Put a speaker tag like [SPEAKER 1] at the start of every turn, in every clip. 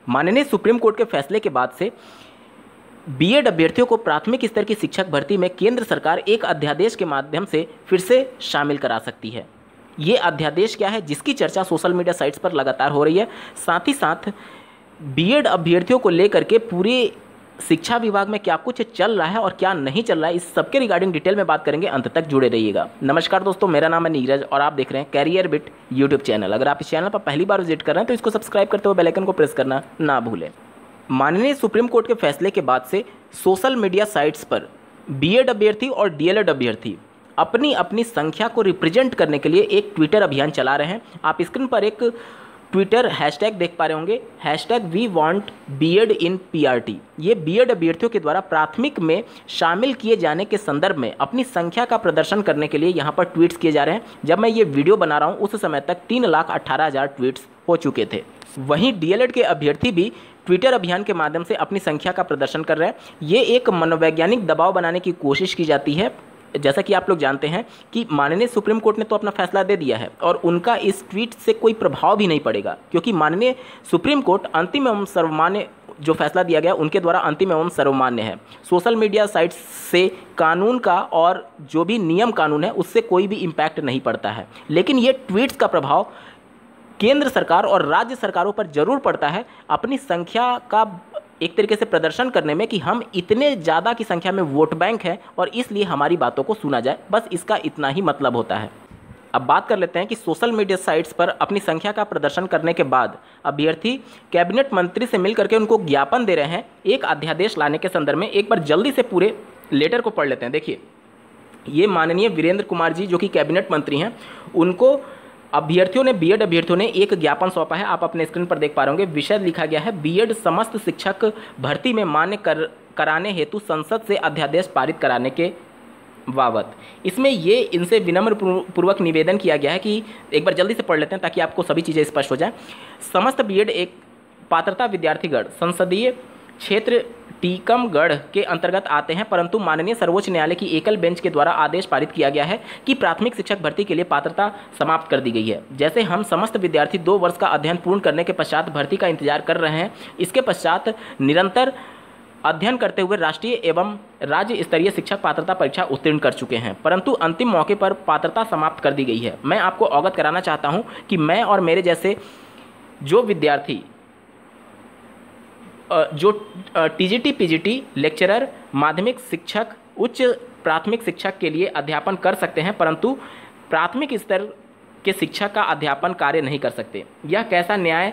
[SPEAKER 1] माननीय supreme court के फैसले के बाद से बीएड अभ्यर्थियों को प्राथमिक स्तर की शिक्षक भर्ती में केंद्र सरकार एक अध्यादेश के माध्यम से फिर से शामिल करा सकती है। ये अध्यादेश क्या है जिसकी चर्चा सोशल मीडिया साइट्स पर लगातार हो रही है। साथ ही साथ बीएड अभ्यर्थियों को लेकर के पूरे शिक्षा विभाग में क्या कुछ चल रहा है और क्या नहीं चल रहा है, इस सबके रिगार्डिंग डिटेल में बात करेंगे। अंत तक जुड़े रहिएगा। नमस्कार दोस्तों, मेरा नाम है नीरज और आप देख रहे हैं कैरियर बिट यूट्यूब चैनल। अगर आप इस चैनल पर पहली बार विजिट कर रहे हैं तो इसको सब्सक्राइब करते हुए बेल आइकन को प्रेस करना ना भूलें। माननीय सुप्रीम कोर्ट के फैसले के बाद से सोशल मीडिया साइट्स पर बीएड अभ्यर्थी और डीएलएड अभ्यर्थी अपनी अपनी संख्या को रिप्रेजेंट करने के लिए एक ट्विटर अभियान चला रहे हैं। आप स्क्रीन पर एक ट्विटर हैशटैग देख पा रहे होंगे, #WeWantBEd ये बीएड अभ्यर्थियों के द्वारा प्राथमिक में शामिल किए जाने के संदर्भ में अपनी संख्या का प्रदर्शन करने के लिए यहाँ पर ट्वीट्स किए जा रहे हैं। जब मैं ये वीडियो बना रहा हूँ उस समय तक 3,18,000 ट्वीट्स हो चुके थे। वहीं डीएलएड के अभ्यर्थी भी ट्विटर अभियान के माध्यम से अपनी संख्या का प्रदर्शन कर रहे हैं। ये एक मनोवैज्ञानिक दबाव बनाने की कोशिश की जाती है। जैसा कि आप लोग जानते हैं कि माननीय सुप्रीम कोर्ट ने तो अपना फैसला दे दिया है और उनका इस ट्वीट से कोई प्रभाव भी नहीं पड़ेगा, क्योंकि माननीय सुप्रीम कोर्ट अंतिम एवं सर्वमान्य जो फैसला दिया गया उनके द्वारा अंतिम एवं सर्वमान्य है। सोशल मीडिया साइट्स से कानून का और जो भी नियम कानून है उससे कोई भी इम्पैक्ट नहीं पड़ता है, लेकिन ये ट्वीट्स का प्रभाव केंद्र सरकार और राज्य सरकारों पर जरूर पड़ता है अपनी संख्या का एक तरीके से प्रदर्शन करने में कि हम इतने ज़्यादा की संख्या में वोट बैंक है और इसलिए हमारी बातों को सुना जाए। बस इसका इतना ही मतलब होता है। अब बात कर लेते हैं कि सोशल मीडिया साइट्स पर अपनी संख्या का प्रदर्शन करने के बाद अभ्यर्थी कैबिनेट मंत्री से मिलकर के उनको ज्ञापन दे रहे हैं एक अध्यादेश लाने के संदर्भ में। एक बार जल्दी से पूरे लेटर को पढ़ लेते हैं। देखिए, ये माननीय वीरेंद्र कुमार जी जो कि कैबिनेट मंत्री हैं, उनको अभ्यर्थियों ने बीएड अभ्यर्थियों ने एक ज्ञापन सौंपा है। आप अपने स्क्रीन पर देख पा रहे होंगे। विषय लिखा गया है बीएड समस्त शिक्षक भर्ती में मान्य कराने हेतु संसद से अध्यादेश पारित कराने के बाबत। इसमें ये इनसे विनम्र पूर्वक निवेदन किया गया है कि एक बार जल्दी से पढ़ लेते हैं ताकि आपको सभी चीज़ें स्पष्ट हो जाए। समस्त बीएड एक पात्रता विद्यार्थीगण संसदीय क्षेत्र टीकमगढ़ के अंतर्गत आते हैं, परंतु माननीय सर्वोच्च न्यायालय की एकल बेंच के द्वारा आदेश पारित किया गया है कि प्राथमिक शिक्षक भर्ती के लिए पात्रता समाप्त कर दी गई है। जैसे हम समस्त विद्यार्थी 2 वर्ष का अध्ययन पूर्ण करने के पश्चात भर्ती का इंतजार कर रहे हैं, इसके पश्चात निरंतर अध्ययन करते हुए राष्ट्रीय एवं राज्य स्तरीय शिक्षक पात्रता परीक्षा उत्तीर्ण कर चुके हैं, परंतु अंतिम मौके पर पात्रता समाप्त कर दी गई है। मैं आपको अवगत कराना चाहता हूँ कि मैं और मेरे जैसे जो विद्यार्थी जो टीजीटी पीजीटी लेक्चरर माध्यमिक शिक्षक उच्च प्राथमिक शिक्षक के लिए अध्यापन कर सकते हैं, परंतु प्राथमिक स्तर के शिक्षक का अध्यापन कार्य नहीं कर सकते। यह कैसा न्याय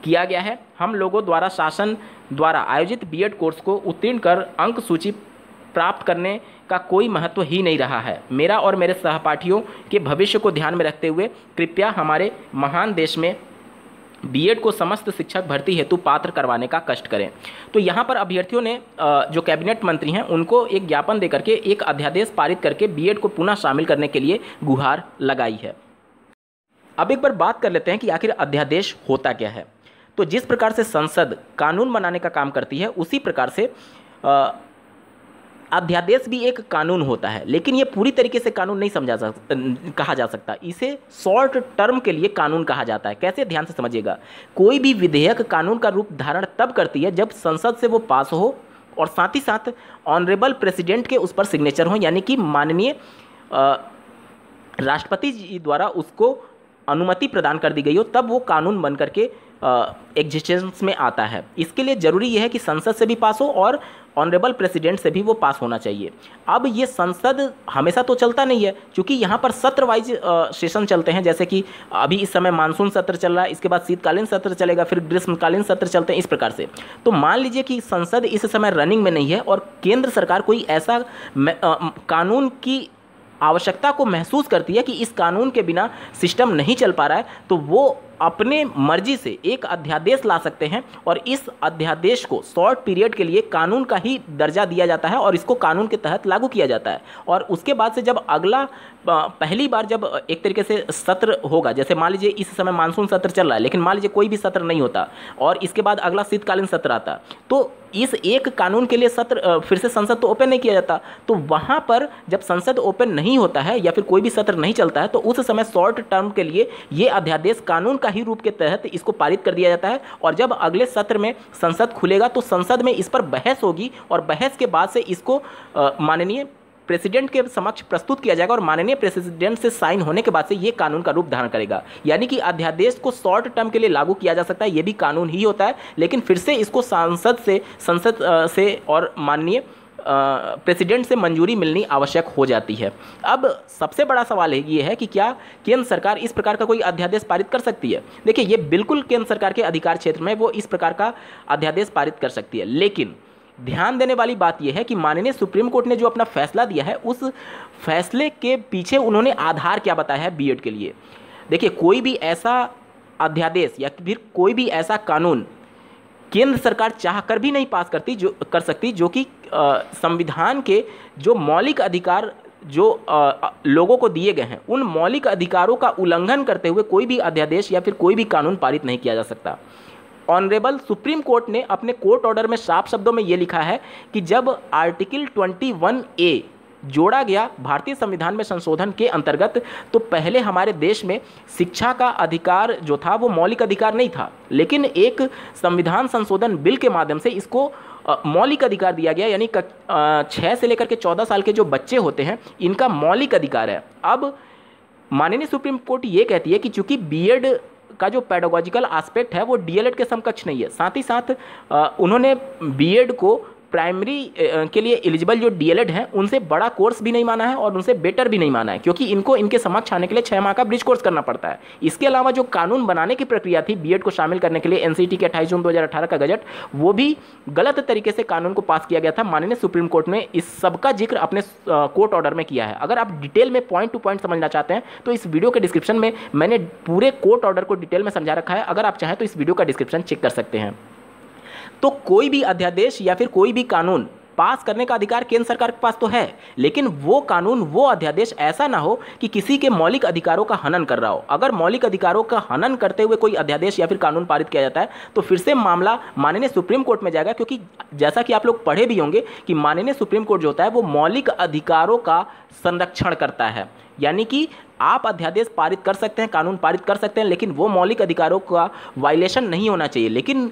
[SPEAKER 1] किया गया है? हम लोगों द्वारा शासन द्वारा आयोजित बीएड कोर्स को उत्तीर्ण कर अंक सूची प्राप्त करने का कोई महत्व ही नहीं रहा है। मेरा और मेरे सहपाठियों के भविष्य को ध्यान में रखते हुए कृपया हमारे महान देश में बीएड को समस्त शिक्षक भर्ती हेतु पात्र करवाने का कष्ट करें। तो यहाँ पर अभ्यर्थियों ने जो कैबिनेट मंत्री हैं उनको एक ज्ञापन देकर के एक अध्यादेश पारित करके बीएड को पुनः शामिल करने के लिए गुहार लगाई है। अब एक बार बात कर लेते हैं कि आखिर अध्यादेश होता क्या है। तो जिस प्रकार से संसद कानून बनाने का काम करती है उसी प्रकार से अध्यादेश भी एक कानून होता है, लेकिन ये पूरी तरीके से कानून नहीं कहा जा सकता। इसे शॉर्ट टर्म के लिए कानून कहा जाता है। कैसे? ध्यान से समझिएगा। कोई भी विधेयक कानून का रूप धारण तब करती है जब संसद से वो पास हो और साथ ही साथ ऑनरेबल प्रेसिडेंट के उस पर सिग्नेचर हो, यानी कि माननीय राष्ट्रपति जी द्वारा उसको अनुमति प्रदान कर दी गई हो, तब वो कानून बन करके एग्जिस्टेंस में आता है। इसके लिए ज़रूरी यह है कि संसद से भी पास हो और ऑनरेबल प्रेसिडेंट से भी वो पास होना चाहिए। अब ये संसद हमेशा तो चलता नहीं है, क्योंकि यहाँ पर सत्र वाइज सेशन चलते हैं। जैसे कि अभी इस समय मानसून सत्र चल रहा है, इसके बाद शीतकालीन सत्र चलेगा, फिर ग्रीष्मकालीन सत्र चलते हैं, इस प्रकार से। तो मान लीजिए कि संसद इस समय रनिंग में नहीं है और केंद्र सरकार कोई ऐसा कानून की आवश्यकता को महसूस करती है कि इस कानून के बिना सिस्टम नहीं चल पा रहा है, तो वो अपने मर्जी से एक अध्यादेश ला सकते हैं और इस अध्यादेश को शॉर्ट पीरियड के लिए कानून का ही दर्जा दिया जाता है और इसको कानून के तहत लागू किया जाता है। और उसके बाद से जब अगला पहली बार जब एक तरीके से सत्र होगा, जैसे मान लीजिए इस समय मानसून सत्र चल रहा है, लेकिन मान लीजिए कोई भी सत्र नहीं होता और इसके बाद अगला शीतकालीन सत्र आता, तो इस एक कानून के लिए सत्र फिर से संसद तो ओपन नहीं किया जाता। तो वहाँ पर जब संसद ओपन नहीं होता है या फिर कोई भी सत्र नहीं चलता है, तो उस समय शॉर्ट टर्म के लिए ये अध्यादेश कानून का ही रूप के तहत इसको पारित कर दिया जाता है और जब अगले सत्र में संसद खुलेगा तो संसद में इस पर बहस होगी और बहस के बाद से इसको माननीय प्रेसिडेंट के समक्ष प्रस्तुत किया जाएगा और माननीय प्रेसिडेंट से साइन होने के बाद से ये कानून का रूप धारण करेगा। यानी कि अध्यादेश को शॉर्ट टर्म के लिए लागू किया जा सकता है, ये भी कानून ही होता है, लेकिन फिर से इसको संसद से और माननीय प्रेसिडेंट से मंजूरी मिलनी आवश्यक हो जाती है। अब सबसे बड़ा सवाल ये है कि क्या केंद्र सरकार इस प्रकार का कोई अध्यादेश पारित कर सकती है? देखिए, ये बिल्कुल केंद्र सरकार के अधिकार क्षेत्र में वो इस प्रकार का अध्यादेश पारित कर सकती है, लेकिन ध्यान देने वाली बात यह है कि माननीय सुप्रीम कोर्ट ने जो अपना फैसला दिया है उस फैसले के पीछे उन्होंने आधार क्या बताया है बीएड के लिए। देखिए, कोई भी ऐसा अध्यादेश या फिर कोई भी ऐसा कानून केंद्र सरकार चाहकर भी नहीं पास कर सकती जो कि संविधान के जो मौलिक अधिकार जो लोगों को दिए गए हैं उन मौलिक अधिकारों का उल्लंघन करते हुए कोई भी अध्यादेश या फिर कोई भी कानून पारित नहीं किया जा सकता। ऑनरेबल सुप्रीम कोर्ट ने अपने कोर्ट ऑर्डर में साफ शब्दों में ये लिखा है कि जब आर्टिकल 21A जोड़ा गया भारतीय संविधान में संशोधन के अंतर्गत तो पहले हमारे देश में शिक्षा का अधिकार जो था वो मौलिक अधिकार नहीं था, लेकिन एक संविधान संशोधन बिल के माध्यम से इसको मौलिक अधिकार दिया गया। यानी 6 से लेकर के 14 साल के जो बच्चे होते हैं इनका मौलिक अधिकार है। अब माननीय सुप्रीम कोर्ट ये कहती है कि चूंकि बीएड का जो पेडागोजिकल एस्पेक्ट है वो डीएलएड के समकक्ष नहीं है, साथ ही साथ उन्होंने बीएड को प्राइमरी के लिए एलिजिबल जो डीएलएड हैं उनसे बड़ा कोर्स भी नहीं माना है और उनसे बेटर भी नहीं माना है, क्योंकि इनको इनके समक्ष आने के लिए 6 माह का ब्रिज कोर्स करना पड़ता है। इसके अलावा जो कानून बनाने की प्रक्रिया थी बीएड को शामिल करने के लिए एनसीटी के 28 जून 2018 का गजट, वो भी गलत तरीके से कानून को पास किया गया था। माननीय सुप्रीम कोर्ट ने इस सब का जिक्र अपने कोर्ट ऑर्डर में किया है। अगर आप डिटेल में पॉइंट टू पॉइंट समझना चाहते हैं तो इस वीडियो के डिस्क्रिप्शन में मैंने पूरे कोर्ट ऑर्डर को डिटेल में समझा रखा है, अगर आप चाहें तो इस वीडियो का डिस्क्रिप्शन चेक कर सकते हैं। तो कोई भी अध्यादेश या फिर कोई भी कानून पास करने का अधिकार केंद्र सरकार के पास तो है, लेकिन वो कानून वो अध्यादेश ऐसा ना हो कि किसी के मौलिक अधिकारों का हनन कर रहा हो। अगर मौलिक अधिकारों का हनन करते हुए कोई अध्यादेश या फिर कानून पारित किया जाता है तो फिर से मामला माननीय सुप्रीम कोर्ट में जाएगा, क्योंकि जैसा कि आप लोग पढ़े भी होंगे कि माननीय सुप्रीम कोर्ट जो होता है वो मौलिक अधिकारों का संरक्षण करता है। यानी कि आप अध्यादेश पारित कर सकते हैं, कानून पारित कर सकते हैं, लेकिन वो मौलिक अधिकारों का वायलेशन नहीं होना चाहिए। लेकिन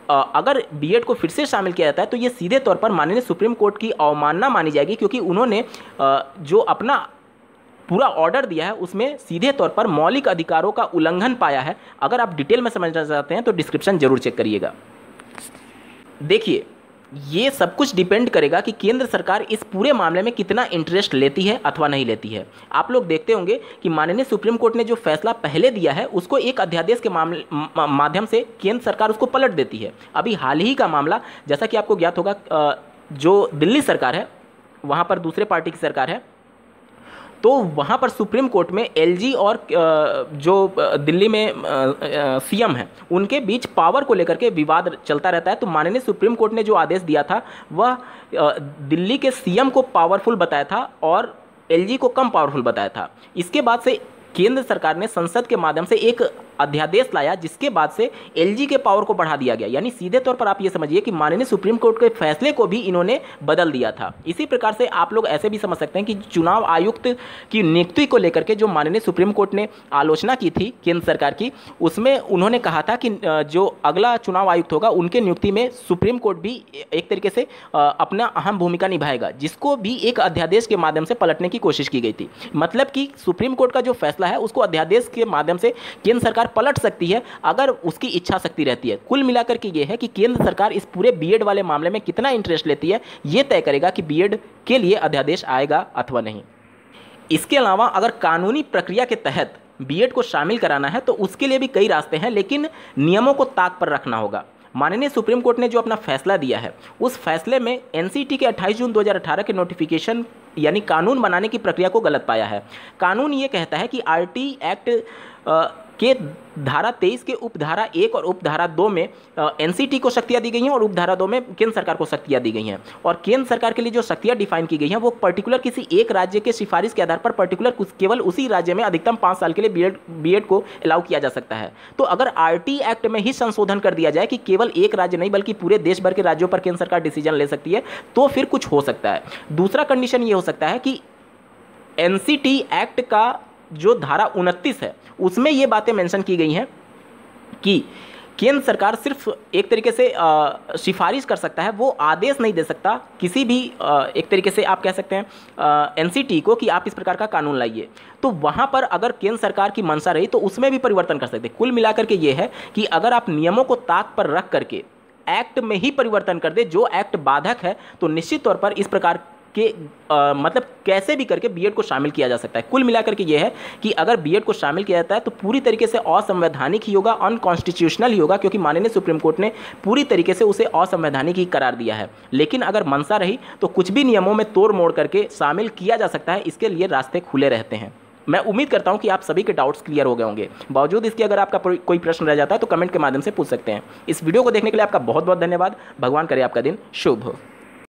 [SPEAKER 1] अगर बीएड को फिर से शामिल किया जाता है तो ये सीधे तौर पर माननीय सुप्रीम कोर्ट की अवमानना मानी जाएगी, क्योंकि उन्होंने जो अपना पूरा ऑर्डर दिया है उसमें सीधे तौर पर मौलिक अधिकारों का उल्लंघन पाया है। अगर आप डिटेल में समझना चाहते हैं तो डिस्क्रिप्शन जरूर चेक करिएगा। देखिए, ये सब कुछ डिपेंड करेगा कि केंद्र सरकार इस पूरे मामले में कितना इंटरेस्ट लेती है अथवा नहीं लेती है। आप लोग देखते होंगे कि माननीय सुप्रीम कोर्ट ने जो फैसला पहले दिया है उसको एक अध्यादेश के माध्यम से केंद्र सरकार उसको पलट देती है। अभी हाल ही का मामला, जैसा कि आपको ज्ञात होगा, जो दिल्ली सरकार है वहाँ पर दूसरे पार्टी की सरकार है, तो वहाँ पर सुप्रीम कोर्ट में एलजी और जो दिल्ली में सीएम हैं उनके बीच पावर को लेकर के विवाद चलता रहता है। तो माननीय सुप्रीम कोर्ट ने जो आदेश दिया था वह दिल्ली के सीएम को पावरफुल बताया था और एलजी को कम पावरफुल बताया था। इसके बाद से केंद्र सरकार ने संसद के माध्यम से एक अध्यादेश लाया जिसके बाद से एलजी के पावर को बढ़ा दिया गया। यानी सीधे तौर पर आप ये समझिए कि माननीय सुप्रीम कोर्ट के फैसले को भी इन्होंने बदल दिया था। इसी प्रकार से आप लोग ऐसे भी समझ सकते हैं कि चुनाव आयुक्त की नियुक्ति को लेकर के जो माननीय सुप्रीम कोर्ट ने आलोचना की थी केंद्र सरकार की, उसमें उन्होंने कहा था कि जो अगला चुनाव आयुक्त होगा उनके नियुक्ति में सुप्रीम कोर्ट भी एक तरीके से अपना अहम भूमिका निभाएगा, जिसको भी एक अध्यादेश के माध्यम से पलटने की कोशिश की गई थी। मतलब कि सुप्रीम कोर्ट का जो फैसला है उसको अध्यादेश के माध्यम से केंद्र सरकार पलट सकती है अगर उसकी इच्छा शक्ति रहती है। कुल मिलाकर के ये है कि केंद्र सरकार इस पूरे बीएड वाले मामले में कितना इंटरेस्ट लेती है, ये तय करेगा कि बीएड के लिए अध्यादेश आएगा अथवा नहीं। इसके अलावा अगर कानूनी प्रक्रिया के तहत बीएड को शामिल कराना है तो उसके लिए भी कई रास्ते हैं, लेकिन नियमों को ताक पर रखना होगा। माननीय सुप्रीम कोर्ट ने जो अपना फैसला दिया है उस फैसले में एनसीटी के 28 जून 2018 के नोटिफिकेशन यानी कानून बनाने की प्रक्रिया को गलत पाया है। कानून ये कहता है कि आरटी एक्ट के धारा 23 के उपधारा 1 और उपधारा 2 में एनसीटी को शक्तियां दी गई हैं और उपधारा 2 में केंद्र सरकार को शक्तियां दी गई हैं। और केंद्र सरकार के लिए जो शक्तियां डिफाइन की गई हैं वो पर्टिकुलर किसी एक राज्य के सिफारिश के आधार पर पर्टिकुलर केवल उसी राज्य में अधिकतम 5 साल के लिए बीएड को अलाउ किया जा सकता है। तो अगर आरटी एक्ट में ही संशोधन कर दिया जाए कि केवल एक राज्य नहीं बल्कि पूरे देश भर के राज्यों पर केंद्र सरकार डिसीजन ले सकती है तो फिर कुछ हो सकता है। दूसरा कंडीशन ये हो सकता है कि एनसीटी एक्ट का जो धारा 29 है उसमें ये बातें मेंशन की गई हैं कि केंद्र सरकार सिर्फ एक तरीके से सिफारिश कर सकता है, वो आदेश नहीं दे सकता किसी भी एक तरीके से आप कह सकते हैं एनसीटी को कि आप इस प्रकार का कानून लाइए। तो वहाँ पर अगर केंद्र सरकार की मंशा रही तो उसमें भी परिवर्तन कर सकते। कुल मिलाकर के ये है कि अगर आप नियमों को ताक पर रख करके एक्ट में ही परिवर्तन कर दे जो एक्ट बाधक है, तो निश्चित तौर पर इस प्रकार के मतलब कैसे भी करके बीएड को शामिल किया जा सकता है। कुल मिलाकर के ये है कि अगर बीएड को शामिल किया जाता है तो पूरी तरीके से असंवैधानिक ही होगा, अनकॉन्स्टिट्यूशनल ही होगा, क्योंकि माननीय सुप्रीम कोर्ट ने पूरी तरीके से उसे असंवैधानिक ही करार दिया है। लेकिन अगर मंशा रही तो कुछ भी नियमों में तोड़ मोड़ करके शामिल किया जा सकता है, इसके लिए रास्ते खुले रहते हैं। मैं उम्मीद करता हूं कि आप सभी के डाउट्स क्लियर हो गए होंगे। बावजूद इसके अगर आपका कोई प्रश्न रह जाता है तो कमेंट के माध्यम से पूछ सकते हैं। इस वीडियो को देखने के लिए आपका बहुत बहुत धन्यवाद। भगवान करे आपका दिन शुभ हो।